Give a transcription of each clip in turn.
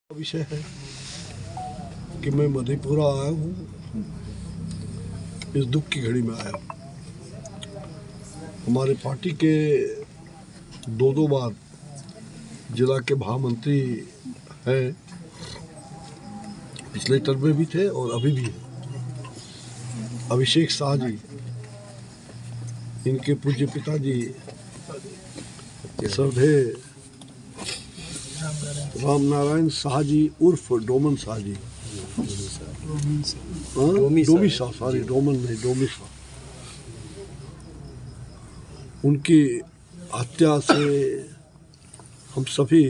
विषय है कि मैं मधेपुरा आया हूँ, इस दुख की घड़ी में आया हूँ। हमारे पार्टी के दो बार जिला के महामंत्री हैं, पिछले टर्म में भी थे और अभी भी हैं। अभिषेक शाह जी, इनके पूज्य पिताजी श्रद्धे राम नारायण शाह जी उर्फ डोमन शाह जी, डोमी शाह, सॉरी डोमन नहीं, डोमी शाह, उनकी हत्या से हम सभी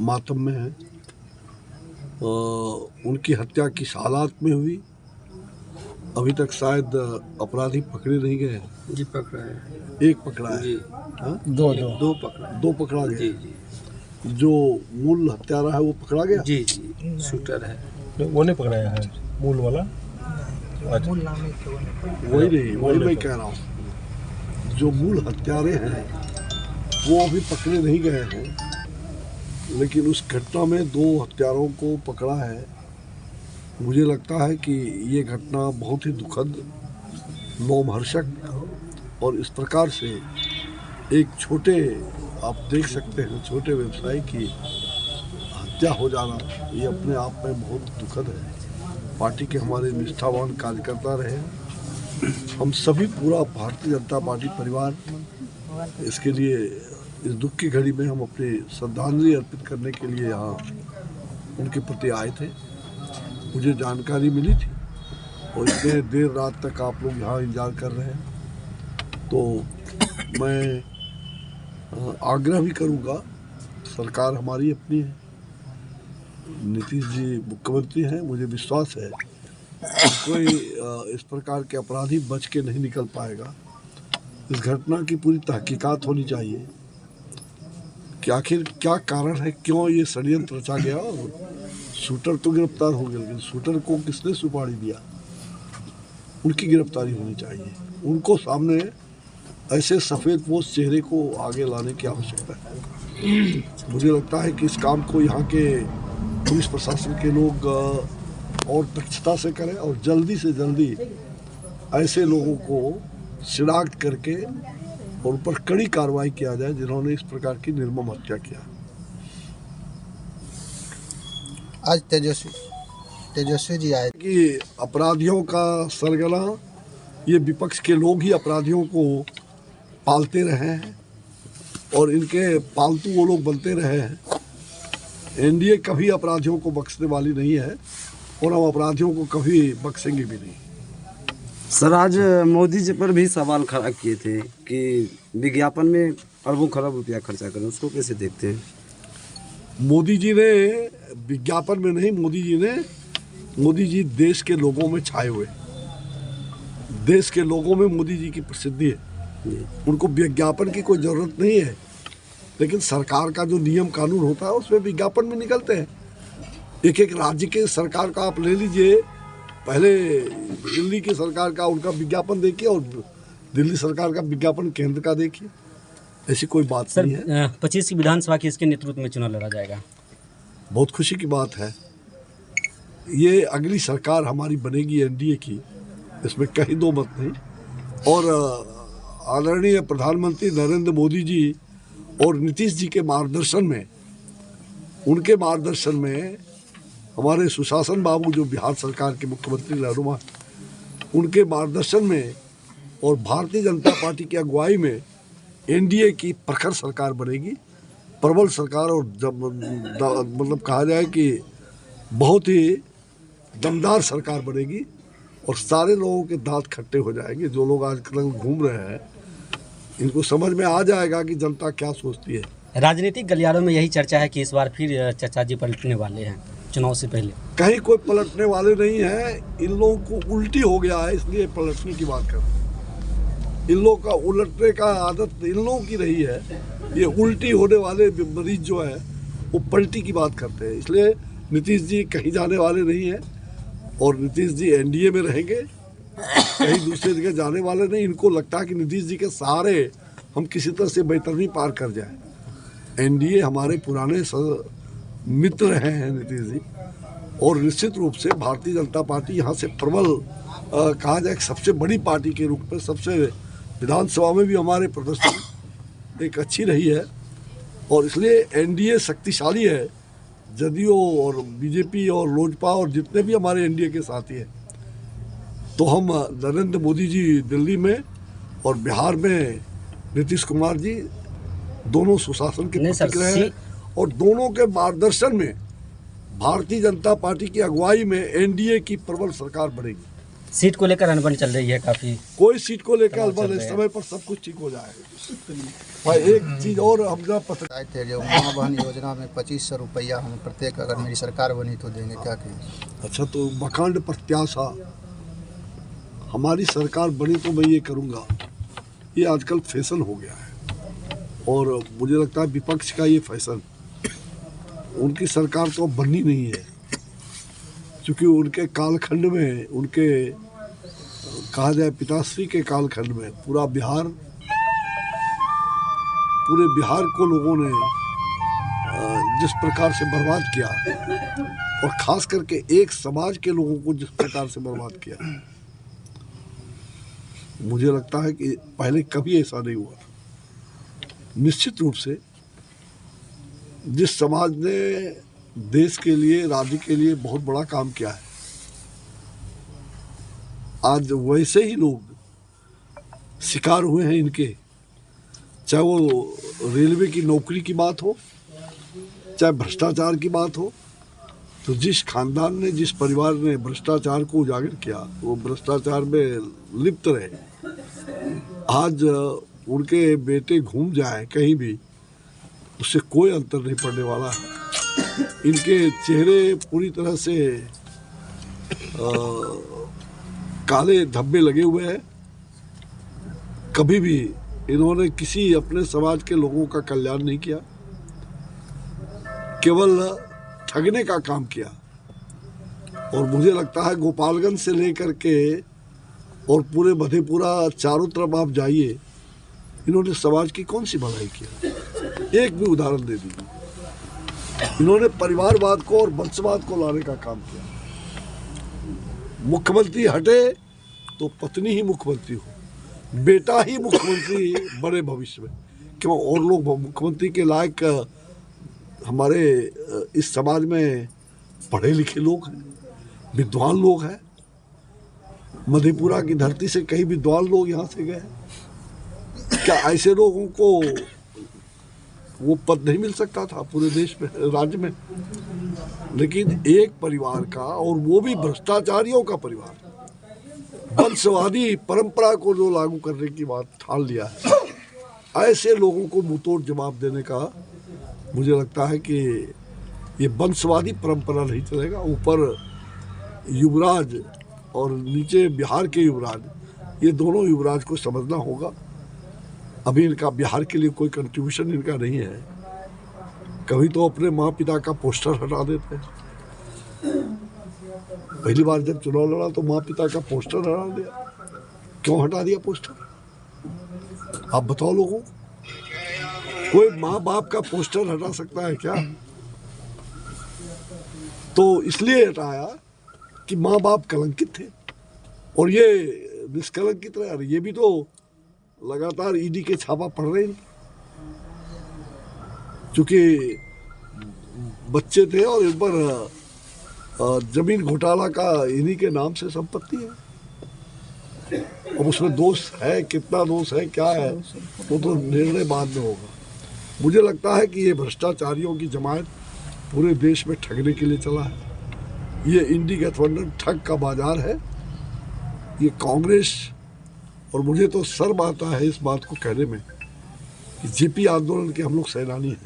मातम में हैं। उनकी हत्या किस हालात में हुई, अभी तक शायद अपराधी पकड़े नहीं गए। जी पकड़ा है, एक पकड़ा है जी, दो पकड़ा गया जी। जो मूल हत्यारा है वो पकड़ा गया जी जी, शूटर है वो नहीं पकड़ाया है, मूल वाला वही नहीं, वही मैं कह रहा हूँ। जो मूल हत्यारे हैं वो अभी पकड़े नहीं गए हैं, लेकिन उस घटना में 2 हत्यारों को पकड़ा है। मुझे लगता है कि ये घटना बहुत ही दुखद, लोमहर्षक, और इस प्रकार से एक छोटे, आप देख सकते हैं, छोटे व्यवसायी की हत्या हो जाना, ये अपने आप में बहुत दुखद है। पार्टी के हमारे निष्ठावान कार्यकर्ता रहे, हम सभी पूरा भारतीय जनता पार्टी परिवार इसके लिए, इस दुख की घड़ी में हम अपनी श्रद्धांजलि अर्पित करने के लिए यहाँ उनके प्रति आए थे। मुझे जानकारी मिली थी और इतने देर रात तक आप लोग यहाँ इंतजार कर रहे हैं, तो मैं आग्रह भी करूँगा, सरकार हमारी अपनी है, नीतीश जी मुख्यमंत्री हैं, मुझे विश्वास है कोई इस प्रकार के अपराधी बच के नहीं निकल पाएगा। इस घटना की पूरी तहकीकात होनी चाहिए कि आखिर क्या कारण है, क्यों ये षड्यंत्र रचा गया। शूटर तो गिरफ्तार हो गया, लेकिन शूटर को किसने सुपारी दिया, उनकी गिरफ्तारी होनी चाहिए। उनको सामने ऐसे सफ़ेदपोश चेहरे को आगे लाने की आवश्यकता है। मुझे लगता है कि इस काम को यहाँ के पुलिस प्रशासन के लोग और दक्षता से करें और जल्दी से जल्दी ऐसे लोगों को शिनाख्त करके और उन पर कड़ी कार्रवाई किया जाए जिन्होंने इस प्रकार की निर्मम हत्या किया। आज तेजस्वी जी आए कि अपराधियों का सरगना, ये विपक्ष के लोग ही अपराधियों को पालते रहे हैं और इनके पालतू वो लोग बनते रहे हैं। एनडीए कभी अपराधियों को बख्शने वाली नहीं है और हम अपराधियों को कभी बख्शेंगे भी नहीं। सर, आज मोदी जी पर भी सवाल खड़ा किए थे कि विज्ञापन में अरबों खरब रुपया खर्चा करें, उसको कैसे देखते हैं? मोदी जी ने विज्ञापन में नहीं, मोदी जी देश के लोगों में छाए हुए, देश के लोगों में मोदी जी की प्रसिद्धि है। उनको विज्ञापन की कोई ज़रूरत नहीं है, लेकिन सरकार का जो नियम कानून होता है उसमें विज्ञापन में निकलते हैं। एक एक राज्य के सरकार का आप ले लीजिए, पहले दिल्ली की सरकार का उनका विज्ञापन देखिए और दिल्ली सरकार का विज्ञापन केंद्र का देखिए, ऐसी कोई बात नहीं है। 25 की विधानसभा की इसके नेतृत्व में चुनाव लड़ा जाएगा, बहुत खुशी की बात है। ये अगली सरकार हमारी बनेगी एनडीए की, इसमें कहीं दो मत नहीं। और आदरणीय प्रधानमंत्री नरेंद्र मोदी जी और नीतीश जी के मार्गदर्शन में, उनके मार्गदर्शन में हमारे सुशासन बाबू जो बिहार सरकार के मुख्यमंत्री रहनुमा, उनके मार्गदर्शन में और भारतीय जनता पार्टी की अगुवाई में एनडीए की प्रखर सरकार बनेगी, प्रबल सरकार, और जब मतलब कहा जाए कि बहुत ही दमदार सरकार बनेगी और सारे लोगों के दांत खट्टे हो जाएंगे। जो लोग आजकल घूम रहे हैं, इनको समझ में आ जाएगा कि जनता क्या सोचती है। राजनीतिक गलियारों में यही चर्चा है कि इस बार फिर चाचा जी पलटने वाले हैं चुनाव से पहले। कहीं कोई पलटने वाले नहीं है, इन लोगों को उल्टी हो गया है, इसलिए पलटने की बात कर रहे हैं। इन लोगों का उलटने का आदत इन लोगों की रही है, ये उल्टी होने वाले मरीज जो है वो पलटी की बात करते हैं। इसलिए नीतीश जी कहीं जाने वाले नहीं हैं और नीतीश जी एनडीए में रहेंगे, कहीं दूसरे जगह जाने वाले नहीं। इनको लगता है कि नीतीश जी के सहारे हम किसी तरह से बैतरनी पार कर जाएं। एनडीए हमारे पुराने मित्र हैं नीतीश जी, और निश्चित रूप से भारतीय जनता पार्टी यहाँ से प्रबल कहा जाए सबसे बड़ी पार्टी के रूप में सबसे विधानसभा में भी हमारे प्रदर्शन एक अच्छी रही है, और इसलिए एनडीए शक्तिशाली है। जदयू और बीजेपी और लोजपा और जितने भी हमारे एनडीए के साथी हैं, तो हम नरेंद्र मोदी जी दिल्ली में और बिहार में नीतीश कुमार जी दोनों सुशासन के प्रतीक रहे हैं, और दोनों के मार्गदर्शन में भारतीय जनता पार्टी की अगुवाई में एनडीए की प्रबल सरकार बनेगी। सीट को लेकर अनबन चल रही है काफ़ी। कोई सीट को लेकर अनबन नहीं, समय पर सब कुछ ठीक हो जाएगा। और एक चीज़ और हम जब पत्र आए थे जो माँ बहन योजना में 2500 रुपया हम प्रत्येक, अगर मेरी सरकार बनी तो देंगे, क्या कहें? अच्छा, तो मकान प्रत्याशा हमारी सरकार बनी तो मैं ये करूँगा, ये आजकल फैशन हो गया है, और मुझे लगता है विपक्ष का ये फैशन, उनकी सरकार तो बननी नहीं है, क्योंकि उनके कालखंड में, उनके कहा जाए पिताश्री के कालखंड में पूरे बिहार को लोगों ने जिस प्रकार से बर्बाद किया, और ख़ास करके एक समाज के लोगों को जिस प्रकार से बर्बाद किया, मुझे लगता है कि पहले कभी ऐसा नहीं हुआ। निश्चित रूप से जिस समाज ने देश के लिए, राज्य के लिए बहुत बड़ा काम किया है, आज वैसे ही लोग शिकार हुए हैं इनके, चाहे वो रेलवे की नौकरी की बात हो, चाहे भ्रष्टाचार की बात हो। तो जिस खानदान ने, जिस परिवार ने भ्रष्टाचार को उजागर किया, वो भ्रष्टाचार में लिप्त रहे, आज उनके बेटे घूम जाए कहीं भी, उससे कोई अंतर नहीं पड़ने वाला है। इनके चेहरे पूरी तरह से काले धब्बे लगे हुए हैं। कभी भी इन्होंने किसी अपने समाज के लोगों का कल्याण नहीं किया, केवल ठगने का काम किया। और मुझे लगता है गोपालगंज से लेकर के और पूरे मधेपुरा चारों तरफ आप जाइए, इन्होंने समाज की कौन सी भलाई किया? एक भी उदाहरण दे दीजिए। इन्होंने परिवारवाद को और वंशवाद को लाने का काम किया। मुख्यमंत्री हटे तो पत्नी ही मुख्यमंत्री हो, बेटा ही मुख्यमंत्री बड़े भविष्य में, क्यों? और लोग मुख्यमंत्री के लायक हमारे इस समाज में पढ़े लिखे लोग हैं, विद्वान लोग हैं। मधेपुरा की धरती से कई विद्वान लोग यहाँ से गए। क्या ऐसे लोगों को वो पद नहीं मिल सकता था पूरे देश में, राज्य में? लेकिन एक परिवार का, और वो भी भ्रष्टाचारियों का परिवार, वंशवादी परंपरा को जो लागू करने की बात ठान लिया है, ऐसे लोगों को मुंहतोड़ जवाब देने का मुझे लगता है कि ये वंशवादी परंपरा नहीं चलेगा। ऊपर युवराज और नीचे बिहार के युवराज, ये दोनों युवराज को समझना होगा। अभी इनका बिहार के लिए कोई कंट्रीब्यूशन इनका नहीं है। कभी तो अपने माँ पिता का पोस्टर हटा देते हैं। पहली बार जब चुनाव लड़ा तो माँ पिता का पोस्टर हटा दिया। क्यों हटा दिया पोस्टर? आप बताओ लोगों, कोई माँ बाप का पोस्टर हटा सकता है क्या? तो इसलिए हटाया कि माँ बाप कलंकित थे, और ये निष्कलंकित रहे। ये भी तो लगातार ईडी के छापा पड़ रहे हैं, क्योंकि बच्चे थे और इन पर जमीन घोटाला का इन्हीं के नाम से संपत्ति है। अब उसमें दोष है, कितना दोष है, क्या है, वो तो निर्णय बाद में होगा। मुझे लगता है कि ये भ्रष्टाचारियों की जमात पूरे देश में ठगने के लिए चला है। ये इंडी गठबंधन ठग का बाजार है। ये कांग्रेस, और मुझे तो शर्म आता है इस बात को कहने में कि जेपी आंदोलन के हम लोग सेनानी हैं।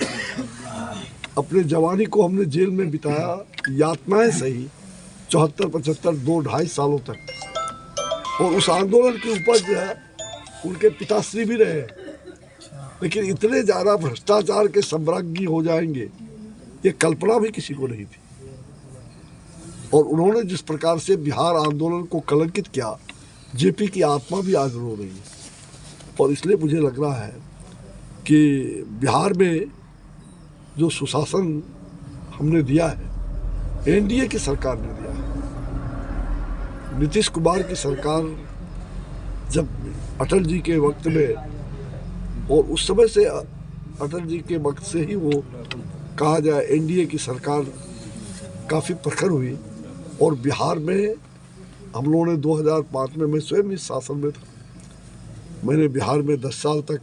अपने जवानी को हमने जेल में बिताया, यातनाएं सही 74, 75, 2, 2.5 सालों तक। और उस आंदोलन की उपज जो है उनके पिताश्री भी रहे। लेकिन इतने ज़्यादा भ्रष्टाचार के सम्राज्ञी हो जाएंगे, ये कल्पना भी किसी को नहीं थी। और उन्होंने जिस प्रकार से बिहार आंदोलन को कलंकित किया, जेपी की आत्मा भी आज रो रही है। और इसलिए मुझे लग रहा है कि बिहार में जो सुशासन हमने दिया है, एनडीए की सरकार ने दिया है। नीतीश कुमार की सरकार जब अटल जी के वक्त में, और उस समय से अटल जी के वक्त से ही वो कहा जाए एनडीए की सरकार काफ़ी प्रखर हुई। और बिहार में हम लोगों ने 2005 में, मैं स्वयं इस शासन में था, मैंने बिहार में 10 साल तक